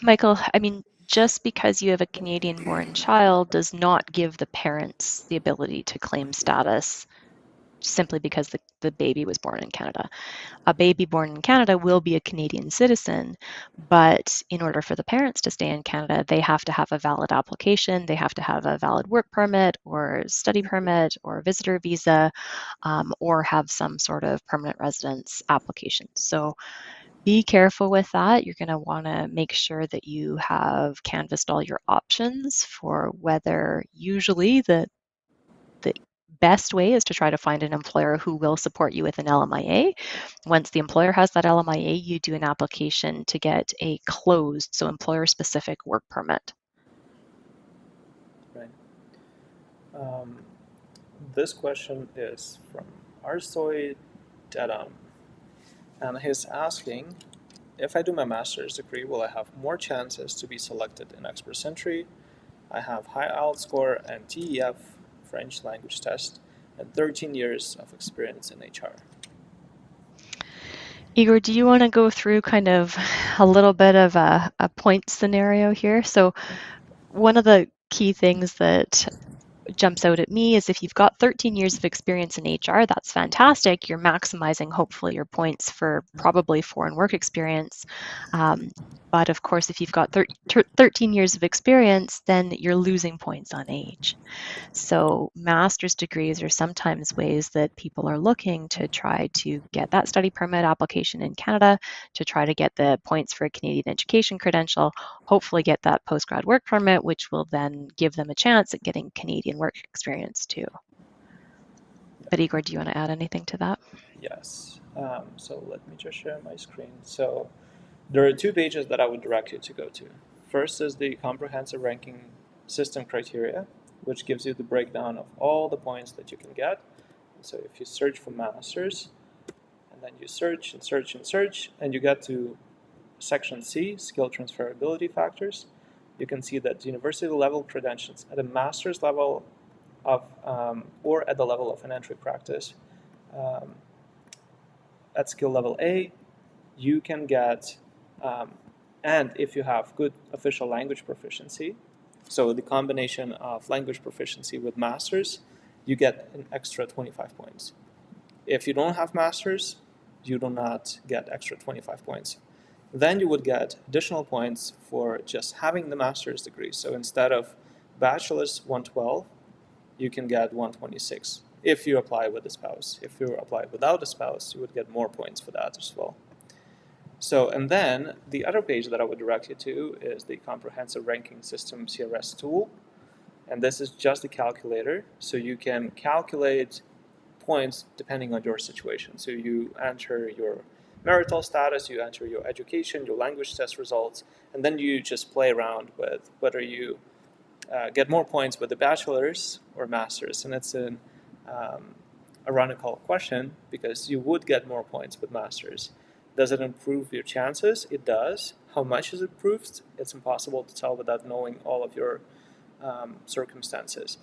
Michael, I mean, just because you have a Canadian-born child does not give the parents the ability to claim status simply because the baby was born in Canada. A baby born in Canada will be a Canadian citizen, but in order for the parents to stay in Canada, they have to have a valid application, they have to have a valid work permit or study permit or visitor visa, or have some sort of permanent residence application. So be careful with that. You're going to want to make sure that you have canvassed all your options for whether usually the best way is to try to find an employer who will support you with an LMIA. Once the employer has that LMIA, you do an application to get a closed, so employer-specific work permit. Right. This question is from Arsoy Dedam, and he's asking, if I do my master's degree, will I have more chances to be selected in express entry? I have high IELTS score and TEF, French language test, and 13 years of experience in HR. Igor, do you want to go through kind of a little bit of a point scenario here? So one of the key things that jumps out at me is if you've got 13 years of experience in HR, that's fantastic. You're maximizing hopefully your points for probably foreign work experience. But of course, if you've got 13 years of experience, then you're losing points on age. So master's degrees are sometimes ways that people are looking to try to get that study permit application in Canada, to try to get the points for a Canadian education credential, hopefully get that postgrad work permit, which will then give them a chance at getting Canadian work experience too. But Igor, do you want to add anything to that? Yes. So let me just share my screen. So There are two pages that I would direct you to go to. First is the comprehensive ranking system criteria, which gives you the breakdown of all the points that you can get. So if you search for masters, and then you search and search and search, and you get to section C, skill transferability factors, you can see that university level credentials at a master's level of, or at the level of an entry practice, at skill level A, you can get, and if you have good official language proficiency, so the combination of language proficiency with masters, you get an extra 25 points. If you don't have masters, you do not get extra 25 points. Then you would get additional points for just having the master's degree. So instead of bachelor's 112, you can get 126 if you apply with a spouse. If you apply without a spouse, you would get more points for that as well. So, and then the other page that I would direct you to is the Comprehensive Ranking System CRS tool. And this is just a calculator. So you can calculate points depending on your situation. So you enter your marital status, you enter your education, your language test results, and then you just play around with whether you get more points with the bachelor's or master's. And it's an ironical question because you would get more points with master's. Does it improve your chances? It does. How much is it improved? It's impossible to tell without knowing all of your circumstances.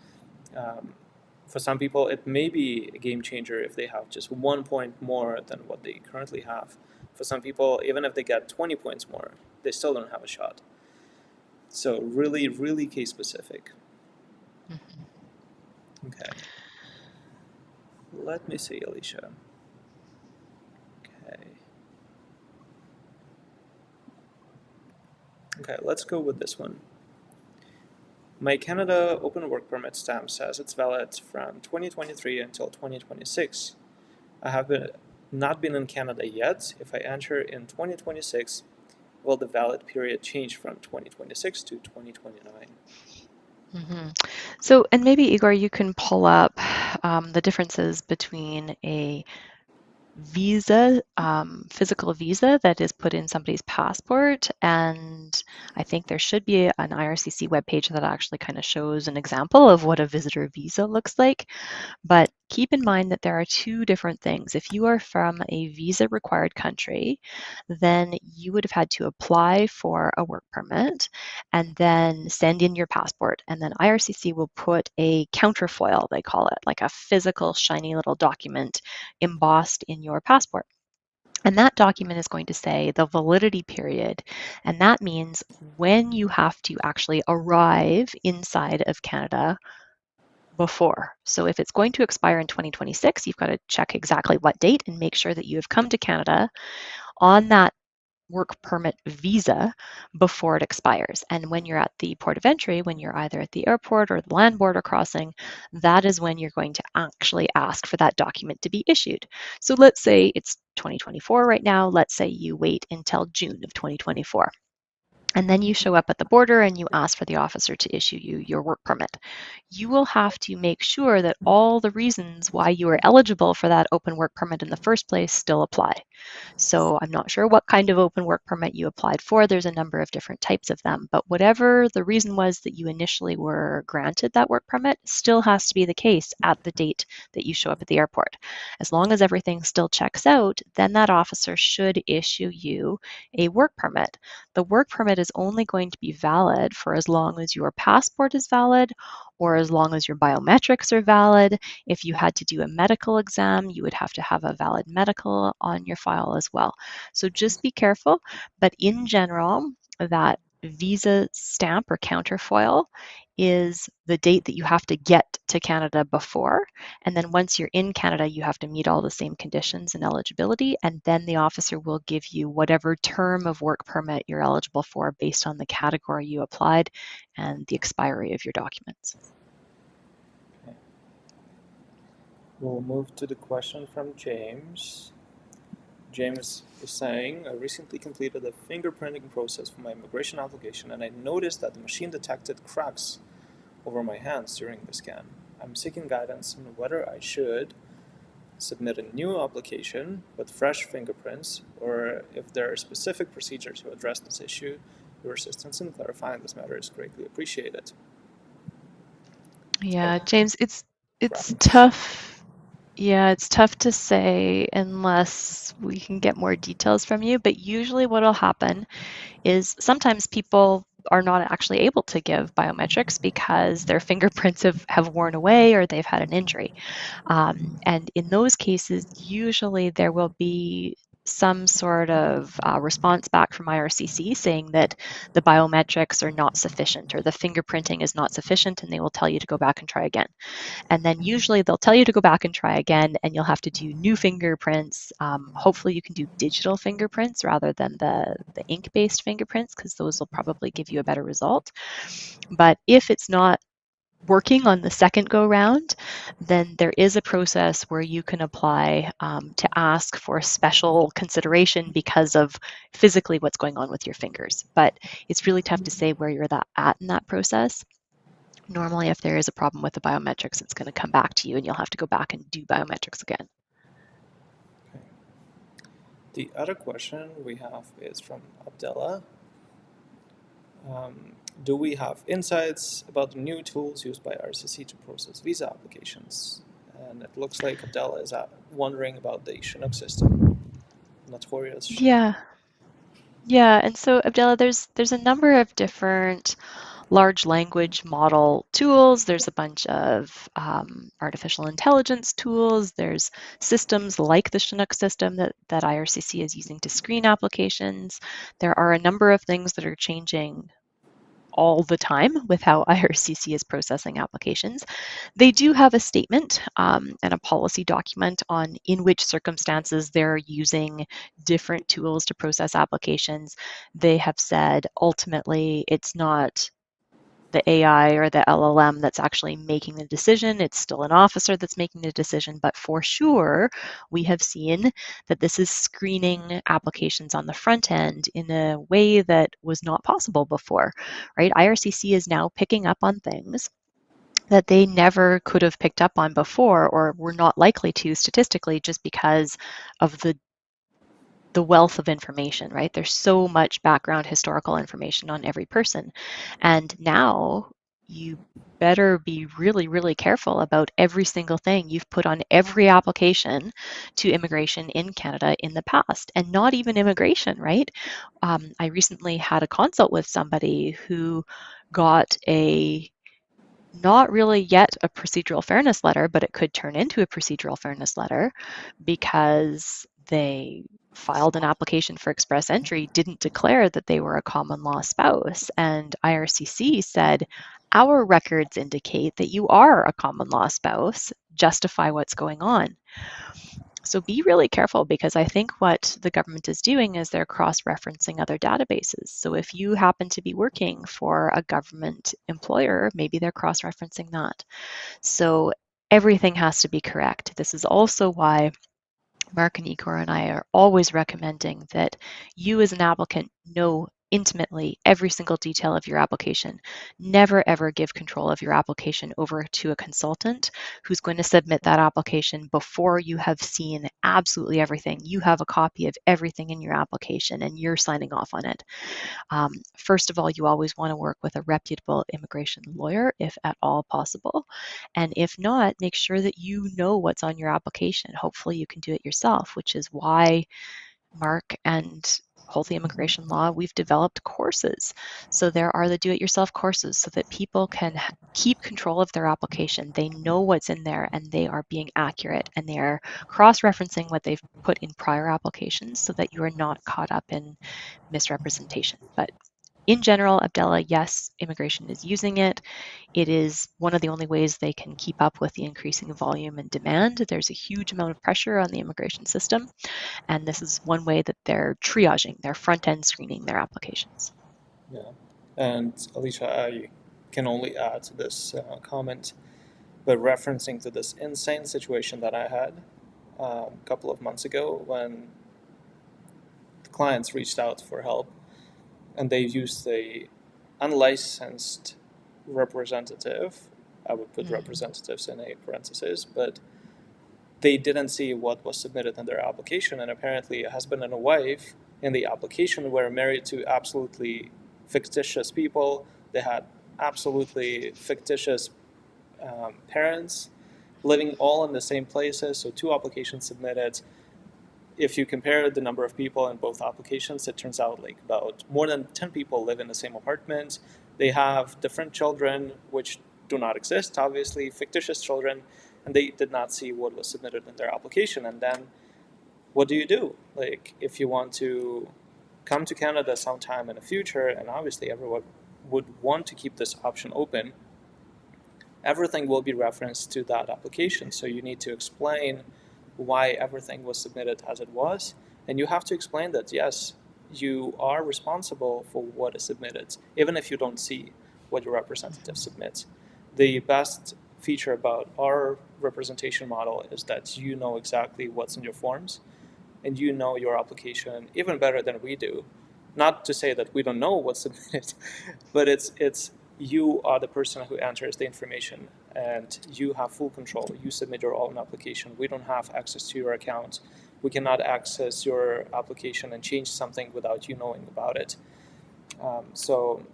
For some people, it may be a game changer if they have just 1 point more than what they currently have. For some people, even if they get 20 points more, they still don't have a shot. So really, really case specific. Mm-hmm. Okay. Let me see, Alicia. Okay. Okay, let's go with this one. My Canada Open Work Permit stamp says it's valid from 2023 until 2026. I have not been in Canada yet. If I enter in 2026, will the valid period change from 2026 to 2029? Mm-hmm. So, and maybe Igor, you can pull up the differences between a visa, physical visa that is put in somebody's passport, and I think there should be an IRCC webpage that actually kind of shows an example of what a visitor visa looks like. But keep in mind that there are two different things. If you are from a visa required country, then you would have had to apply for a work permit and then send in your passport. And then IRCC will put a counterfoil, they call it, like a physical shiny little document embossed in your passport. And that document is going to say the validity period. And that means when you have to actually arrive inside of Canada before. So if it's going to expire in 2026, you've got to check exactly what date and make sure that you have come to Canada on that work permit visa before it expires. And when you're at the port of entry, when you're either at the airport or the land border crossing, that is when you're going to actually ask for that document to be issued. So let's say it's 2024 right now. Let's say you wait until June of 2024. And then you show up at the border and you ask for the officer to issue you your work permit. You will have to make sure that all the reasons why you are eligible for that open work permit in the first place still apply. So I'm not sure what kind of open work permit you applied for. There's a number of different types of them, but whatever the reason was that you initially were granted that work permit still has to be the case at the date that you show up at the airport. As long as everything still checks out, then that officer should issue you a work permit. The work permit is only going to be valid for as long as your passport is valid or as long as your biometrics are valid. If you had to do a medical exam, you would have to have a valid medical on your file as well. So just be careful. But in general, that visa stamp or counterfoil is the date that you have to get to Canada before. And then once you're in Canada, you have to meet all the same conditions and eligibility. And then the officer will give you whatever term of work permit you're eligible for based on the category you applied and the expiry of your documents. Okay. We'll move to the question from James. James is saying, I recently completed the fingerprinting process for my immigration application and I noticed that the machine detected cracks over my hands during the scan. I'm seeking guidance on whether I should submit a new application with fresh fingerprints, or if there are specific procedures to address this issue, your assistance in clarifying this matter is greatly appreciated. Yeah, James, it's Right. tough. Yeah, it's tough to say unless we can get more details from you. But usually, what'll happen is sometimes people are not actually able to give biometrics because their fingerprints have worn away or they've had an injury. And in those cases, usually there will be some sort of response back from IRCC saying that the biometrics are not sufficient or the fingerprinting is not sufficient, and they will tell you to go back and try again. And then usually they'll tell you to go back and try again, and you'll have to do new fingerprints. Hopefully you can do digital fingerprints rather than the ink-based fingerprints, because those will probably give you a better result. But if it's not working on the second go round, then there is a process where you can apply to ask for special consideration because of physically what's going on with your fingers. But it's really tough to say where you're at in that process. Normally, if there is a problem with the biometrics, it's going to come back to you and you'll have to go back and do biometrics again. Okay. The other question we have is from Abdella. Do we have insights about the new tools used by RCC to process visa applications? And it looks like Abdella is wondering about the Chinook system. Notorious Chinook. Yeah, and so Abdella, there's a number of different large language model tools. There's a bunch of artificial intelligence tools. There's systems like the Chinook system that IRCC is using to screen applications. There are a number of things that are changing all the time with how IRCC is processing applications. They do have a statement and a policy document on in which circumstances they're using different tools to process applications. They have said ultimately it's not the AI or the LLM that's actually making the decision. It's still an officer that's making the decision, but for sure, we have seen that this is screening applications on the front end in a way that was not possible before, right? IRCC is now picking up on things that they never could have picked up on before or were not likely to statistically just because of the wealth of information, right? There's so much background historical information on every person. And now you better be really, really careful about every single thing you've put on every application to immigration in Canada in the past, and not even immigration, right? I recently had a consult with somebody who got not really yet a procedural fairness letter, but it could turn into a procedural fairness letter because they filed an application for express entry, didn't declare that they were a common law spouse. And IRCC said, our records indicate that you are a common law spouse, justify what's going on. So be really careful, because I think what the government is doing is they're cross-referencing other databases. So if you happen to be working for a government employer, maybe they're cross-referencing that. So everything has to be correct. This is also why Mark and Igor and I are always recommending that you as an applicant know intimately every single detail of your application. Never ever give control of your application over to a consultant who's going to submit that application before you have seen absolutely everything. You have a copy of everything in your application and you're signing off on it. First of all, you always want to work with a reputable immigration lawyer if at all possible. And if not, make sure that you know what's on your application. Hopefully you can do it yourself, which is why Mark and Holthe Immigration Law, we've developed courses. So there are the do-it-yourself courses so that people can keep control of their application. They know what's in there and they are being accurate, and they are cross-referencing what they've put in prior applications so that you are not caught up in misrepresentation. But in general, Abdella, yes, immigration is using it. It is one of the only ways they can keep up with the increasing volume and demand. There's a huge amount of pressure on the immigration system, and this is one way that they're triaging, they're front-end screening their applications. Yeah. And Alicia, I can only add to this comment, but referencing to this insane situation that I had a couple of months ago when the clients reached out for help and they used the unlicensed representative. I would put representatives in a parenthesis, but they didn't see what was submitted in their application, and apparently a husband and a wife in the application were married to absolutely fictitious people. They had absolutely fictitious parents living all in the same places, so two applications submitted. If you compare the number of people in both applications, it turns out like about more than 10 people live in the same apartment. They have different children, which do not exist, obviously, fictitious children, and they did not see what was submitted in their application. And then what do you do? Like, if you want to come to Canada sometime in the future, and obviously everyone would want to keep this option open, everything will be referenced to that application. So you need to explain why everything was submitted as it was. And you have to explain that, yes, you are responsible for what is submitted, even if you don't see what your representative submits. The best feature about our representation model is that you know exactly what's in your forms, and you know your application even better than we do. Not to say that we don't know what's submitted, but it's you are the person who enters the information, and you have full control. You submit your own application. We don't have access to your account. We cannot access your application and change something without you knowing about it. So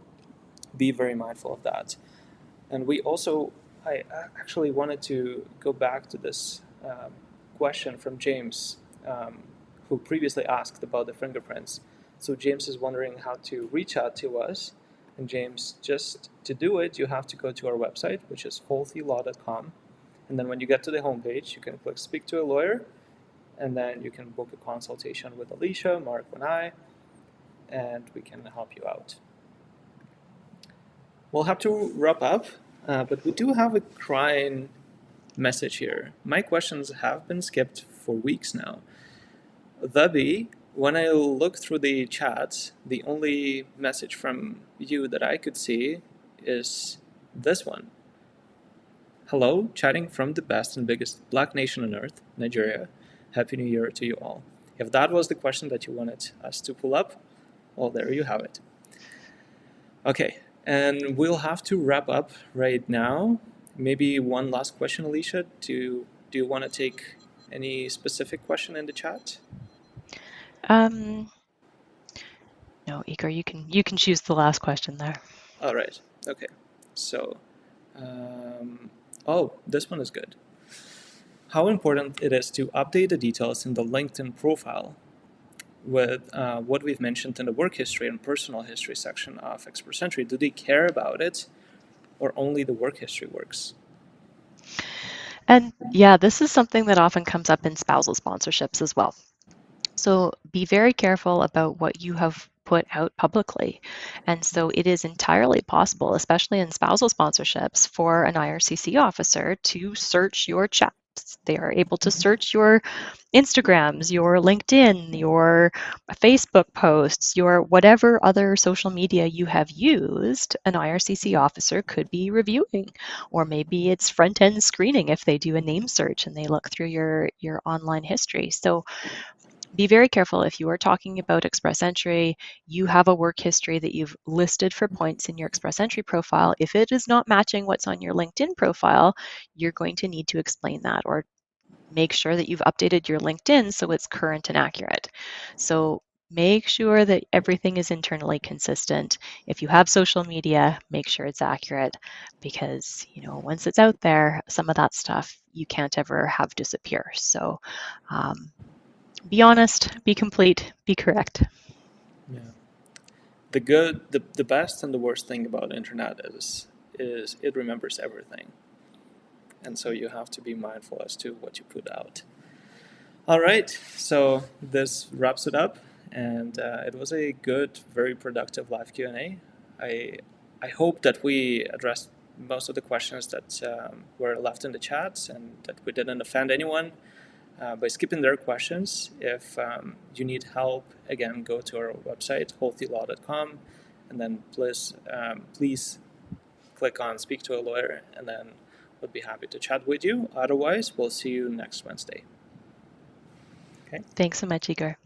be very mindful of that. And we also, I actually wanted to go back to this question from James, who previously asked about the fingerprints. So James is wondering how to reach out to us. And James, just to do it, you have to go to our website, which is holthelaw.com. And then when you get to the homepage, you can click Speak to a Lawyer, and then you can book a consultation with Alicia, Mark, and I, and we can help you out. We'll have to wrap up, but we do have a crying message here. My questions have been skipped for weeks now. When I look through the chat, the only message from you that I could see is this one. Hello, chatting from the best and biggest Black nation on earth, Nigeria. Happy New Year to you all. If that was the question that you wanted us to pull up, well, there you have it. Okay, and we'll have to wrap up right now. Maybe one last question, Alicia. Do you want to take any specific question in the chat? No, Igor, you can choose the last question there. All right. Okay. So, oh, this one is good. How important it is to update the details in the LinkedIn profile with what we've mentioned in the work history and personal history section of Express Entry. Do they care about it, or only the work history works? And yeah, this is something that often comes up in spousal sponsorships as well. So be very careful about what you have put out publicly. And so it is entirely possible, especially in spousal sponsorships, for an IRCC officer to search your chats. They are able to search your Instagrams, your LinkedIn, your Facebook posts, your whatever other social media you have used. An IRCC officer could be reviewing, or maybe it's front-end screening if they do a name search and they look through your online history. So be very careful. If you are talking about Express Entry, you have a work history that you've listed for points in your Express Entry profile. If it is not matching what's on your LinkedIn profile, you're going to need to explain that, or make sure that you've updated your LinkedIn so it's current and accurate. So make sure that everything is internally consistent. If you have social media, make sure it's accurate, because once it's out there, some of that stuff you can't ever have disappear. So be honest, be complete, be correct. Yeah. The best and the worst thing about internet is it remembers everything, and so you have to be mindful as to what you put out. All right, so this wraps it up, and it was a good, very productive live Q&A. I hope that we addressed most of the questions that were left in the chat, and that we didn't offend anyone by skipping their questions. If you need help, again, go to our website, holthelaw.com, and then please click on Speak to a Lawyer, and then we'll be happy to chat with you. Otherwise, we'll see you next Wednesday. Okay. Thanks so much, Igor.